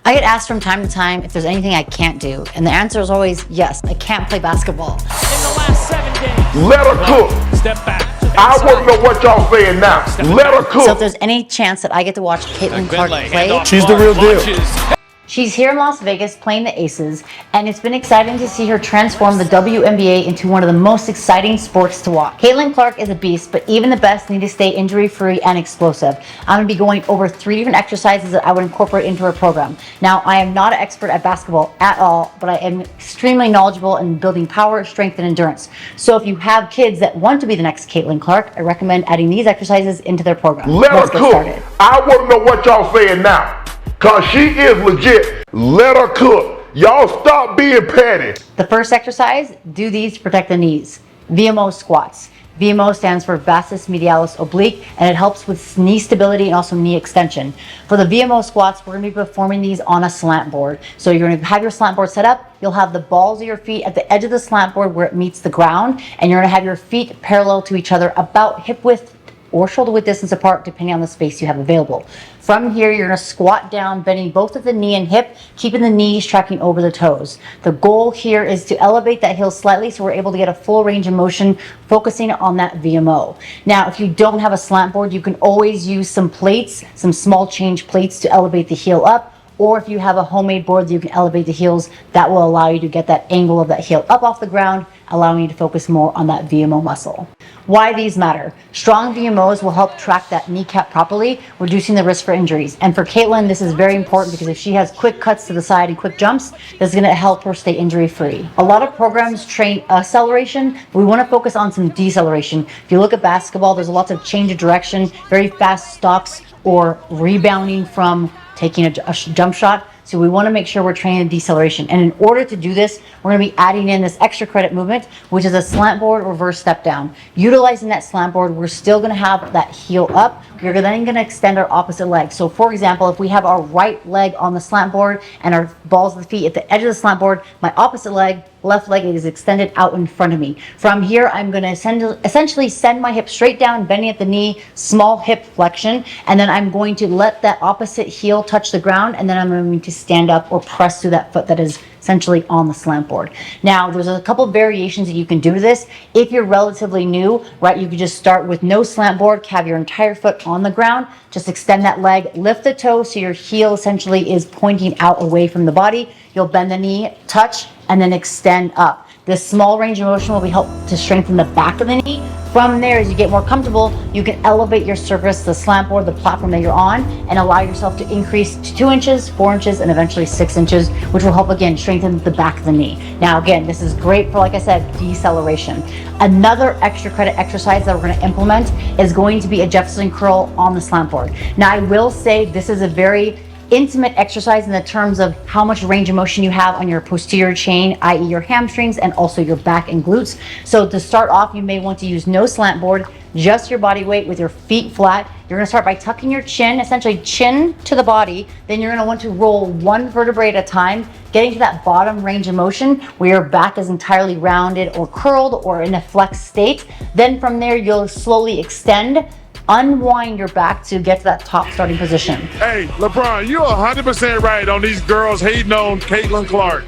I get asked from time to time if there's anything I can't do, and the answer is always yes, I can't play basketball. In the last 7 games. Let her cook. Step back. I want to know what y'all saying now. Let her cook. So if there's any chance that I get to watch Caitlin Clark play, She's the real deal. she's here in Las Vegas playing the Aces, and it's been exciting to see her transform the WNBA into one of the most exciting sports to watch. Caitlin Clark is a beast, but even the best need to stay injury-free and explosive. I'm going to be going over 3 different exercises that I would incorporate into her program. Now, I am not an expert at basketball at all, but I am extremely knowledgeable in building power, strength, and endurance. So if you have kids that want to be the next Caitlin Clark, I recommend adding these exercises into their program. Let her Let's get cook. started. I want to know what y'all saying now. Cause she is legit. Let her cook. Y'all stop being petty. The first exercise, do these to protect the knees. VMO squats. VMO stands for vastus, medialis, oblique, and it helps with knee stability and also knee extension. For the VMO squats, we're going to be performing these on a slant board. So you're going to have your slant board set up. You'll have the balls of your feet at the edge of the slant board where it meets the ground, and you're going to have your feet parallel to each other about hip width or shoulder width distance apart, depending on the space you have available. From here, you're gonna squat down, bending both of the knee and hip, keeping the knees tracking over the toes. The goal here is to elevate that heel slightly so we're able to get a full range of motion, focusing on that VMO. Now, if you don't have a slant board, you can always use some plates, some small change plates to elevate the heel up. Or if you have a homemade board that you can elevate the heels, that will allow you to get that angle of that heel up off the ground, allowing you to focus more on that VMO muscle. Why these matter? Strong VMOs will help track that kneecap properly, reducing the risk for injuries. And for Caitlin, this is very important because if she has quick cuts to the side and quick jumps, that's going to help her stay injury free. A lot of programs train acceleration, but we want to focus on some deceleration. If you look at basketball, there's lots of change of direction, very fast stops, or rebounding from taking a jump shot. So we want to make sure we're training deceleration. And in order to do this, we're going to be adding in this extra credit movement, which is a slant board reverse step down. Utilizing that slant board, we're still going to have that heel up. We're then going to extend our opposite leg. So for example, if we have our right leg on the slant board and our balls of the feet at the edge of the slant board, my opposite leg, left leg, is extended out in front of me. From here, I'm going to essentially send my hip straight down, bending at the knee, small hip flexion, and then I'm going to let that opposite heel touch the ground, and then I'm going to stand up or press through that foot that is essentially on the slant board. Now, there's a couple variations that you can do to this. If you're relatively new, right, you could just start with no slant board, have your entire foot on the ground, just extend that leg, lift the toe so your heel essentially is pointing out away from the body. You'll bend the knee, touch, and then extend up. This small range of motion will be help to strengthen the back of the knee. From there, as you get more comfortable, you can elevate your surface, the slant board, the platform that you're on, and allow yourself to increase to 2 inches, 4 inches, and eventually 6 inches, which will help again strengthen the back of the knee. Now again, this is great for, like I said, deceleration. Another extra credit exercise that we're going to implement is going to be a Jefferson curl on the slant board. Now I will say this is a very intimate exercise in the terms of how much range of motion you have on your posterior chain, i.e. your hamstrings, and also your back and glutes. So to start off, you may want to use no slant board, just your body weight with your feet flat. You're going to start by tucking your chin, essentially chin to the body. Then you're going to want to roll 1 vertebrae at a time, getting to that bottom range of motion where your back is entirely rounded or curled or in a flexed state. Then from there, you'll slowly extend, unwind your back to get to that top starting position. Hey, LeBron, you're 100% right on these girls hating on Caitlin Clark.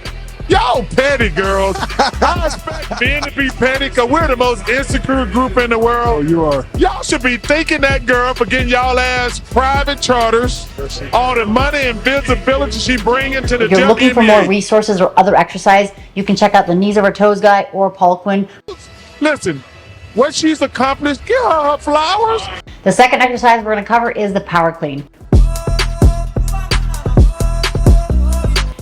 Y'all petty girls. I expect men to be petty because we're the most insecure group in the world. Oh, you are. Y'all should be thanking that girl for getting y'all ass private charters, all the money and visibility she bringing to the If you're looking for more resources or other exercise, you can check out the Knees Over Toes guy or Paul Quinn. Listen, what she's accomplished, give her flowers. The second exercise we're going to cover is the power clean.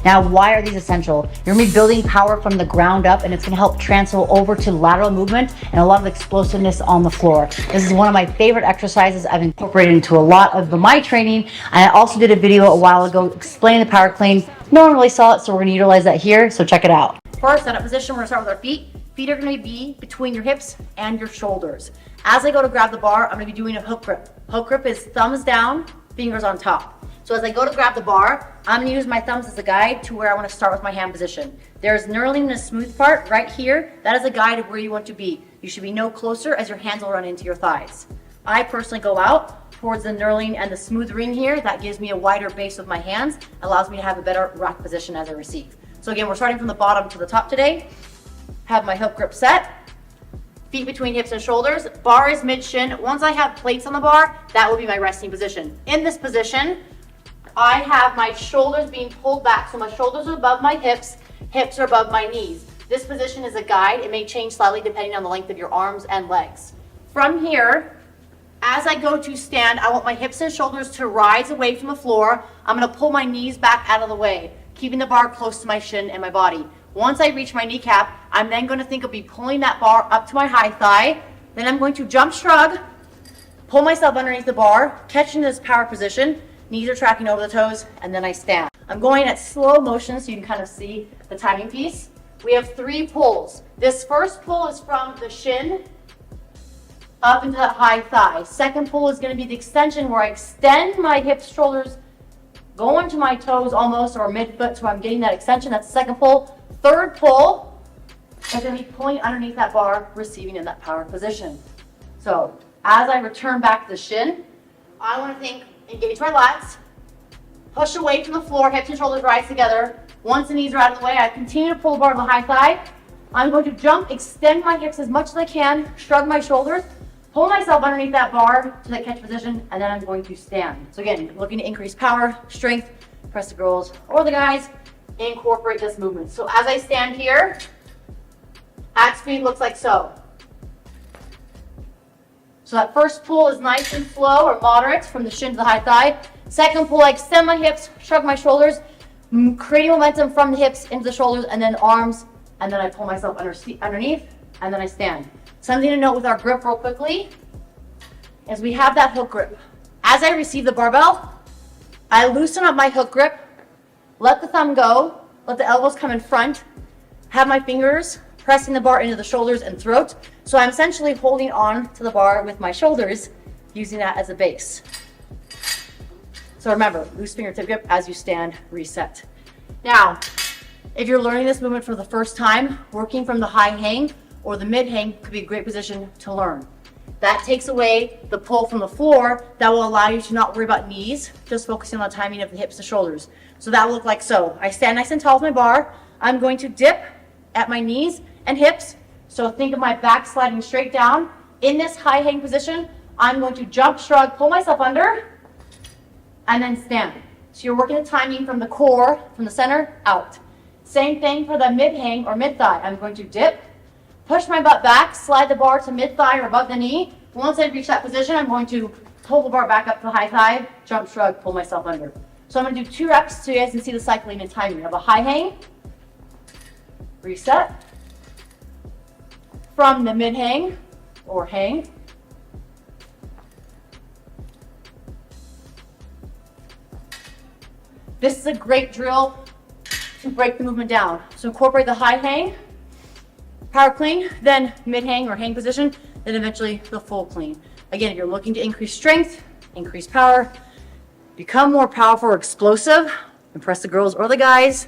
Now, why are these essential? You're going to be building power from the ground up, and it's going to help transfer over to lateral movement and a lot of explosiveness on the floor. This is one of my favorite exercises I've incorporated into a lot of my training. And I also did a video a while ago explaining the power clean. No one really saw it, so we're going to utilize that here, so check it out. For our setup position, we're going to start with our feet. Feet are going to be between your hips and your shoulders. As I go to grab the bar, I'm going to be doing a hook grip. Hook grip is thumbs down, fingers on top. So as I go to grab the bar, I'm going to use my thumbs as a guide to where I want to start with my hand position. There's knurling in the smooth part right here. That is a guide of where you want to be. You should be no closer as your hands will run into your thighs. I personally go out towards the knurling and the smooth ring here. That gives me a wider base of my hands, allows me to have a better rack position as I receive. So again, we're starting from the bottom to the top today. Have my hip grip set, feet between hips and shoulders, bar is mid-shin. Once I have plates on the bar, that will be my resting position. In this position, I have my shoulders being pulled back, so my shoulders are above my hips are above my knees. This position is a guide. It may change slightly depending on the length of your arms and legs. From here, as I go to stand, I want my hips and shoulders to rise away from the floor. I'm gonna pull my knees back out of the way, keeping the bar close to my shin and my body. Once I reach my kneecap, I'm then gonna think of me pulling that bar up to my high thigh. Then I'm going to jump shrug, pull myself underneath the bar, catch into this power position, knees are tracking over the toes, and then I stand. I'm going at slow motion so you can kind of see the timing piece. We have 3 pulls. This first pull is from the shin up into the high thigh. Second pull is going to be the extension where I extend my hips, shoulders, go into my toes almost, or mid-foot, so I'm getting that extension. That's the second pull. Third pull is going to be pulling underneath that bar, receiving in that power position. So as I return back to the shin, I want to think, engage my lats, push away from the floor, hips and shoulders rise together. Once the knees are out of the way, I continue to pull the bar to the high thigh. I'm going to jump, extend my hips as much as I can, shrug my shoulders, pull myself underneath that bar to that catch position, and then I'm going to stand. So again, looking to increase power, strength, press the girls or the guys, incorporate this movement. So as I stand here, at speed looks like so. So that first pull is nice and slow or moderate from the shin to the high thigh. Second pull, I extend my hips, shrug my shoulders, creating momentum from the hips into the shoulders and then arms, and then I pull myself underneath, and then I stand. Something to note with our grip real quickly is we have that hook grip. As I receive the barbell, I loosen up my hook grip, let the thumb go, let the elbows come in front, have my fingers pressing the bar into the shoulders and throat. So I'm essentially holding on to the bar with my shoulders, using that as a base. So remember, loose fingertip grip as you stand, reset. Now, if you're learning this movement for the first time, working from the high hang or the mid hang could be a great position to learn. That takes away the pull from the floor. That will allow you to not worry about knees, just focusing on the timing of the hips to shoulders. So that will look like so. I stand nice and tall with my bar. I'm going to dip at my knees and hips. So think of my back sliding straight down. In this high hang position, I'm going to jump, shrug, pull myself under, and then stand. So you're working the timing from the core, from the center, out. Same thing for the mid hang or mid thigh. I'm going to dip, push my butt back, slide the bar to mid thigh or above the knee. Once I reach that position, I'm going to pull the bar back up to the high thigh, jump, shrug, pull myself under. So I'm going to do 2 reps so you guys can see the cycling and timing of a high hang, reset, from the mid hang or hang, this is a great drill to break the movement down. So incorporate the high hang, power clean, then mid hang or hang position, then eventually the full clean. Again, if you're looking to increase strength, increase power, become more powerful or explosive, impress the girls or the guys,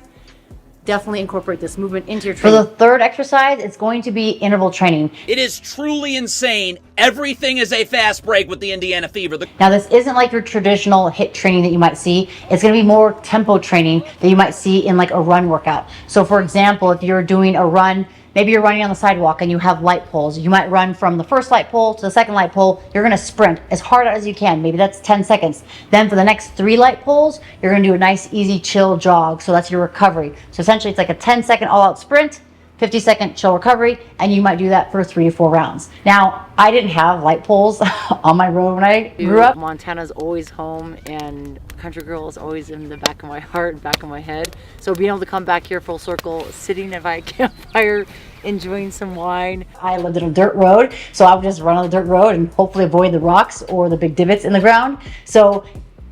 definitely incorporate this movement into your training. For the third exercise, it's going to be interval training. It is truly insane. Everything is a fast break with the Indiana Fever. Now, this isn't like your traditional HIIT training that you might see. It's going to be more tempo training that you might see in like a run workout. So for example, if you're doing a run, maybe you're running on the sidewalk and you have light poles. You might run from the first light pole to the second light pole. You're going to sprint as hard as you can. Maybe that's 10 seconds. Then for the next 3 light poles, you're going to do a nice, easy, chill jog. So that's your recovery. So essentially, it's like a 10-second all-out sprint, 50-second chill recovery, and you might do that for 3 to 4 rounds. Now, I didn't have light poles on my road when I grew up. Montana's always home, and Country Girl is always in the back of my heart and back of my head. So being able to come back here full circle, sitting by a campfire, enjoying some wine. I lived on a dirt road, so I would just run on the dirt road and hopefully avoid the rocks or the big divots in the ground. So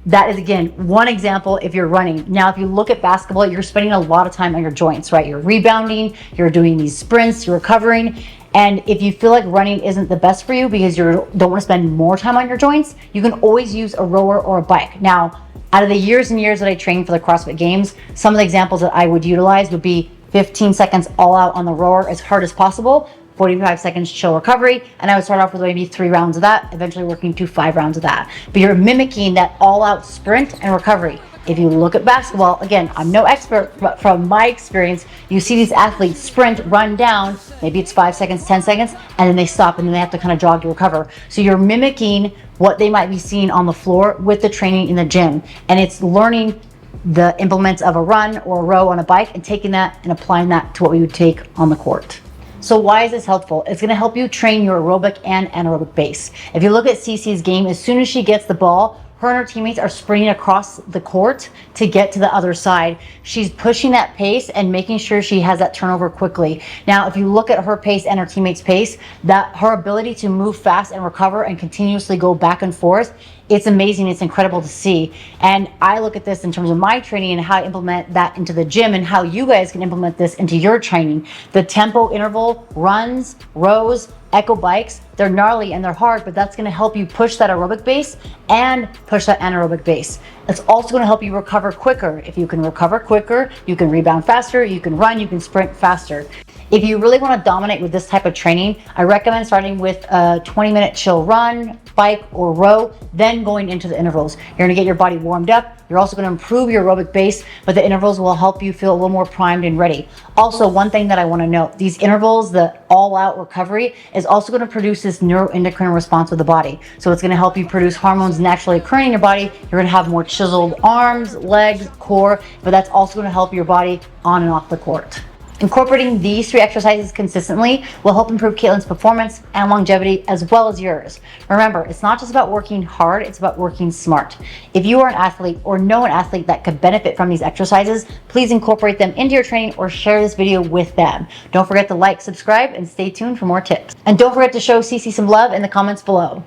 that is, again, one example if you're running. Now, if you look at basketball, you're spending a lot of time on your joints, right? You're rebounding, you're doing these sprints, you're recovering. And if you feel like running isn't the best for you because you don't want to spend more time on your joints, you can always use a rower or a bike. Now, out of the years and years that I trained for the CrossFit Games, some of the examples that I would utilize would be 15 seconds all out on the rower as hard as possible, 45 seconds chill recovery, and I would start off with maybe 3 rounds of that, eventually working to 5 rounds of that. But you're mimicking that all-out sprint and recovery. If you look at basketball, again, I'm no expert, but from my experience, you see these athletes sprint, run down, maybe it's 5 seconds, 10 seconds, and then they stop, and then they have to kind of jog to recover. So you're mimicking what they might be seeing on the floor with the training in the gym, and it's learning the implements of a run or a row on a bike and taking that and applying that to what we would take on the court. So why is this helpful? It's going to help you train your aerobic and anaerobic base. If you look at Cece's game, as soon as she gets the ball, her and her teammates are sprinting across the court to get to the other side. She's pushing that pace and making sure she has that turnover quickly. Now, if you look at her pace and her teammates' pace, that her ability to move fast and recover and continuously go back and forth, it's amazing. It's incredible to see. And I look at this in terms of my training and how I implement that into the gym and how you guys can implement this into your training. The tempo interval runs, rows, echo bikes, they're gnarly and they're hard, but that's going to help you push that aerobic base and push that anaerobic base. It's also going to help you recover quicker. If you can recover quicker, you can rebound faster, you can run, you can sprint faster. If you really want to dominate with this type of training, I recommend starting with a 20-minute chill run, bike, or row, then going into the intervals. You're going to get your body warmed up. You're also going to improve your aerobic base, but the intervals will help you feel a little more primed and ready. Also, one thing that I want to note, these intervals, the all-out recovery, is also going to produce this neuroendocrine response with the body. So it's going to help you produce hormones naturally occurring in your body. You're going to have more chiseled arms, legs, core, but that's also going to help your body on and off the court. Incorporating these 3 exercises consistently will help improve Caitlin's performance and longevity as well as yours. Remember, it's not just about working hard, it's about working smart. If you are an athlete or know an athlete that could benefit from these exercises, please incorporate them into your training or share this video with them. Don't forget to like, subscribe, and stay tuned for more tips. And don't forget to show Cece some love in the comments below.